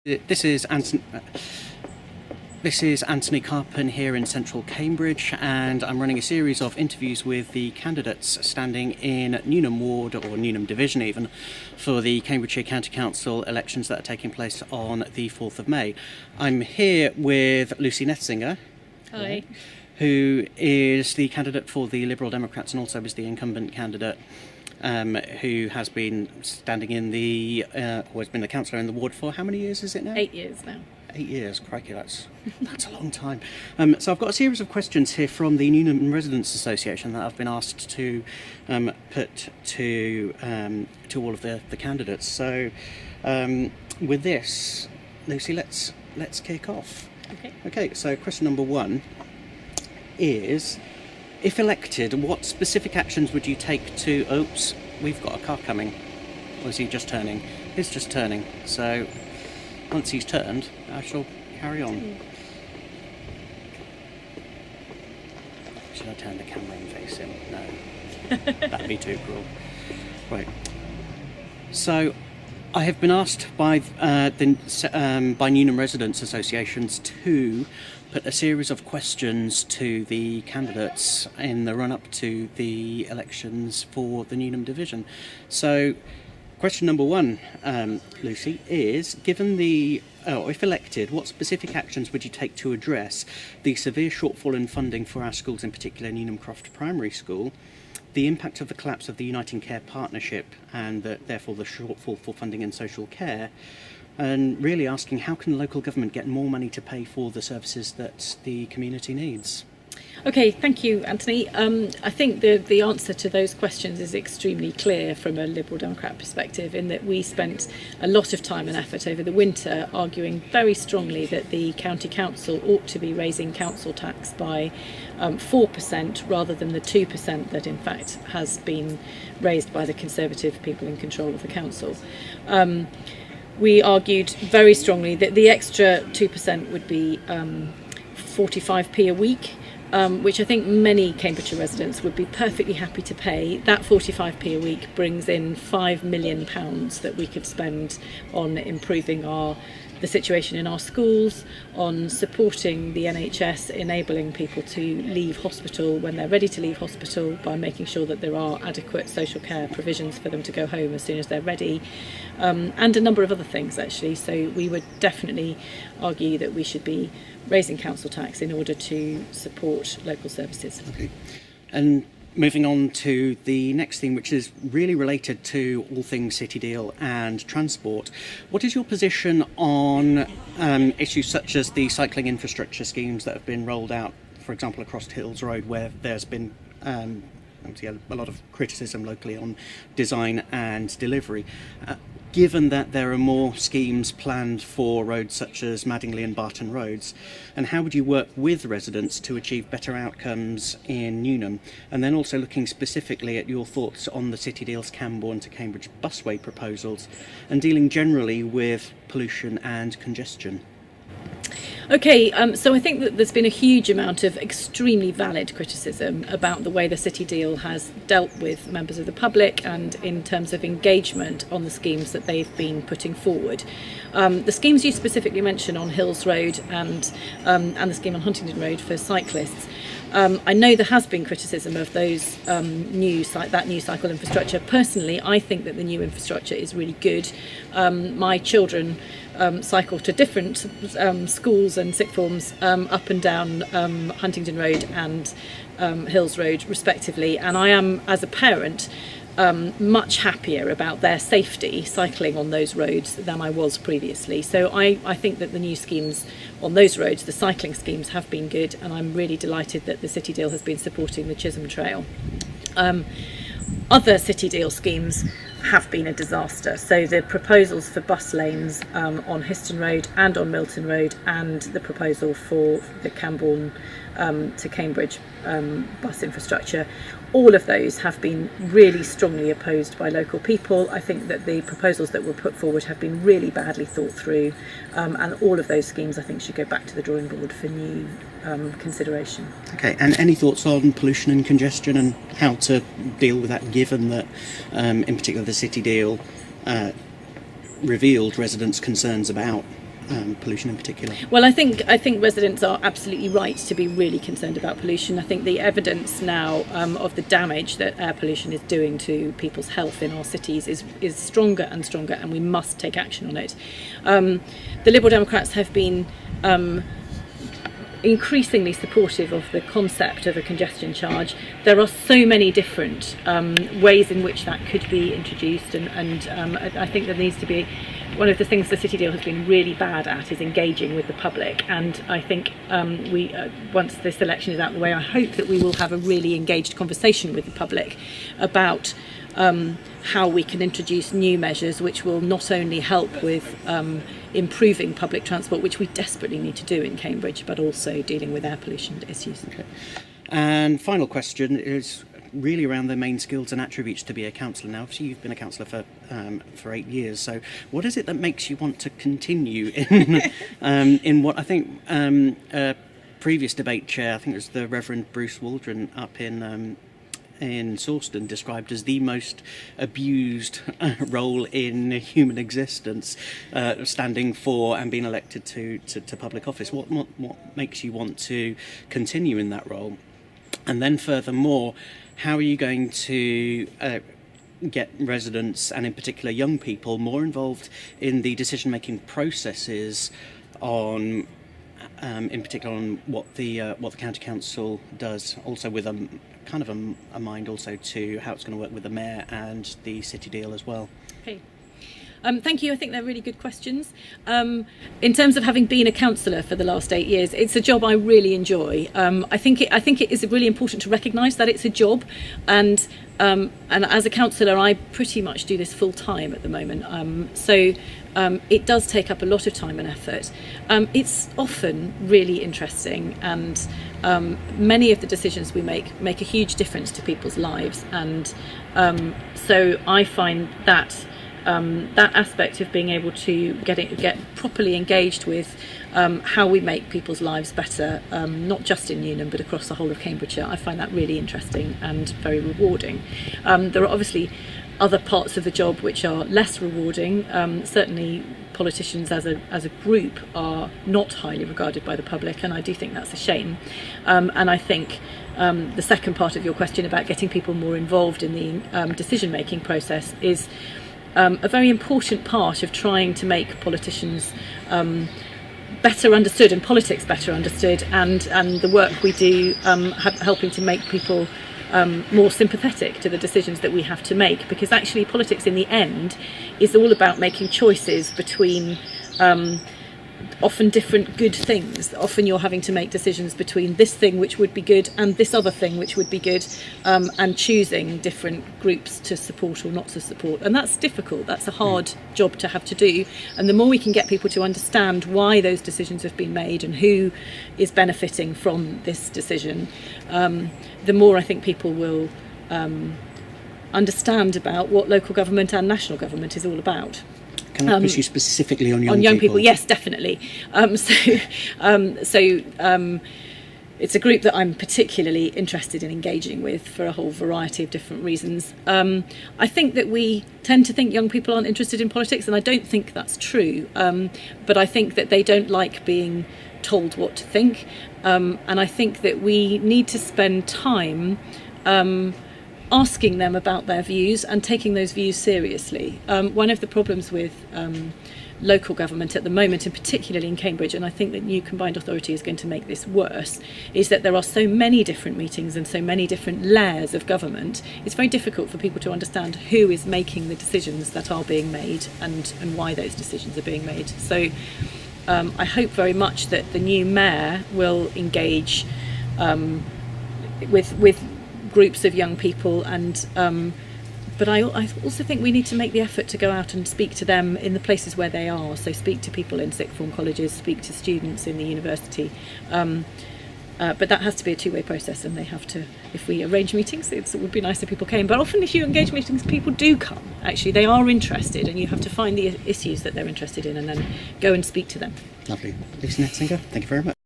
This is Antony. This is Antony Carpen here in central Cambridge, and I'm running a series of interviews with the candidates standing in Newnham Ward, or Newnham Division even, for the Cambridgeshire County Council elections that are taking place on the 4th of May. I'm here with Lucy Nethsingha. Hi. Who is the candidate for the Liberal Democrats and also is the incumbent candidate who has been standing in the, or has been the councillor in the ward for how many years is it now? 8 years now. 8 years, crikey, that's a long time. So I've got a series of questions here from the Newnham Residents Association that I've been asked to put to all of the candidates. So with this, Lucy, let's kick off. Okay, so question number one is, if elected, what specific actions would you take to... Oops, we've got a car coming. Or is he just turning? He's just turning. So once he's turned, I shall carry on. Should I turn the camera and face him? No. That'd be too cruel. Right. So I have been asked by by Newnham Residents Associations to put a series of questions to the candidates in the run-up to the elections for the Newnham Division. So, question number one, Lucy, is, given the, if elected, what specific actions would you take to address the severe shortfall in funding for our schools, in particular Newnham Croft Primary School, the impact of the collapse of the Uniting Care Partnership and therefore the shortfall for funding in social care, and really asking how can local government get more money to pay for the services that the community needs? Okay, thank you, Anthony. I think the answer to those questions is extremely clear from a Liberal Democrat perspective, in that we spent a lot of time and effort over the winter arguing very strongly that the County Council ought to be raising council tax by 4% rather than the 2% that in fact has been raised by the Conservative people in control of the council. We argued very strongly that the extra 2% would be 45p a week, which I think many Cambridgeshire residents would be perfectly happy to pay. That 45p a week brings in £5 million that we could spend on improving the situation in our schools, on supporting the NHS, enabling people to leave hospital when they're ready to leave hospital by making sure that there are adequate social care provisions for them to go home as soon as they're ready, and a number of other things actually. So we would definitely argue that we should be raising council tax in order to support local services. Okay. And moving on to the next thing, which is really related to all things City Deal and transport, what is your position on issues such as the cycling infrastructure schemes that have been rolled out, for example, across Hills Road, where there's been a lot of criticism locally on design and delivery? Given that there are more schemes planned for roads such as Madingley and Barton Roads, and how would you work with residents to achieve better outcomes in Newnham? And then also looking specifically at your thoughts on the City Deal's Cambourne to Cambridge busway proposals, and dealing generally with pollution and congestion. Okay, so I think that there's been a huge amount of extremely valid criticism about the way the City Deal has dealt with members of the public and in terms of engagement on the schemes that they've been putting forward. The schemes you specifically mention on Hills Road and the scheme on Huntingdon Road for cyclists, I know there has been criticism of those new cycle infrastructure. Personally, I think that the new infrastructure is really good. My children cycle to different schools and sixth forms up and down Huntingdon Road and Hills Road respectively, and I am, as a parent, much happier about their safety cycling on those roads than I was previously. So I think that the new schemes on those roads, the cycling schemes, have been good, and I'm really delighted that the City Deal has been supporting the Chisholm Trail. Other City Deal schemes have been a disaster. So the proposals for bus lanes on Histon Road and on Milton Road, and the proposal for the Cambourne to Cambridge bus infrastructure, all of those have been really strongly opposed by local people. I think that the proposals that were put forward have been really badly thought through, and all of those schemes I think should go back to the drawing board for new consideration. Okay, and any thoughts on pollution and congestion and how to deal with that, given that in particular the City Deal revealed residents' concerns about pollution in particular? Well, I think residents are absolutely right to be really concerned about pollution. I think the evidence now of the damage that air pollution is doing to people's health in our cities is stronger and stronger, and we must take action on it. The Liberal Democrats have been increasingly supportive of the concept of a congestion charge. There are so many different ways in which that could be introduced, and I think there needs to be, one of the things the City Deal has been really bad at is engaging with the public, and I think we once this election is out of the way, I hope that we will have a really engaged conversation with the public about how we can introduce new measures which will not only help with improving public transport, which we desperately need to do in Cambridge, but also dealing with air pollution issues. Okay. And final question is really around the main skills and attributes to be a councillor. Now, obviously, you've been a councillor for 8 years. So, what is it that makes you want to continue in what I think previous debate chair, I think it was the Reverend Bruce Waldron up in Sawston, described as the most abused role in human existence, standing for and being elected to public office. What makes you want to continue in that role? And then furthermore, how are you going to get residents, and in particular young people, more involved in the decision-making processes on, in particular, on what the county council does, also with a kind of a mind also to how it's going to work with the mayor and the City Deal as well? Okay. Thank you. I think they're really good questions. In terms of having been a councillor for the last 8 years, it's a job I really enjoy. I think it is really important to recognise that it's a job, and as a councillor, I pretty much do this full time at the moment. So it does take up a lot of time and effort. It's often really interesting, and many of the decisions we make a huge difference to people's lives, and so I find that that aspect of being able to get properly engaged with how we make people's lives better, not just in Newnham but across the whole of Cambridgeshire, I find that really interesting and very rewarding. There are obviously other parts of the job which are less rewarding. Certainly politicians as a group are not highly regarded by the public, and I do think that's a shame. And I think the second part of your question about getting people more involved in the decision-making process is a very important part of trying to make politicians better understood and politics better understood, and the work we do helping to make people more sympathetic to the decisions that we have to make, because actually politics in the end is all about making choices between often different good things. Often you're having to make decisions between this thing which would be good and this other thing which would be good, and choosing different groups to support or not to support, and that's difficult. That's a hard job to have to do, and the more we can get people to understand why those decisions have been made and who is benefiting from this decision, the more I think people will understand about what local government and national government is all about. Can I push you specifically on young people? On young people, yes, definitely. It's a group that I'm particularly interested in engaging with for a whole variety of different reasons. I think that we tend to think young people aren't interested in politics, and I don't think that's true. But I think that they don't like being told what to think. And I think that we need to spend time asking them about their views and taking those views seriously. One of the problems with local government at the moment, and particularly in Cambridge, and I think that new combined authority is going to make this worse, is that there are so many different meetings and so many different layers of government. It's very difficult for people to understand who is making the decisions that are being made and why those decisions are being made. So I hope very much that the new mayor will engage with groups of young people, and but I also think we need to make the effort to go out and speak to them in the places where they are. So speak to people in sixth form colleges, speak to students in the university, but that has to be a two-way process, and they have to, if we arrange meetings, it would be nice if people came, but often if you engage meetings, people do come. Actually, they are interested, and you have to find the issues that they're interested in and then go and speak to them. Lovely. Lisa Nethsingha, thank you very much.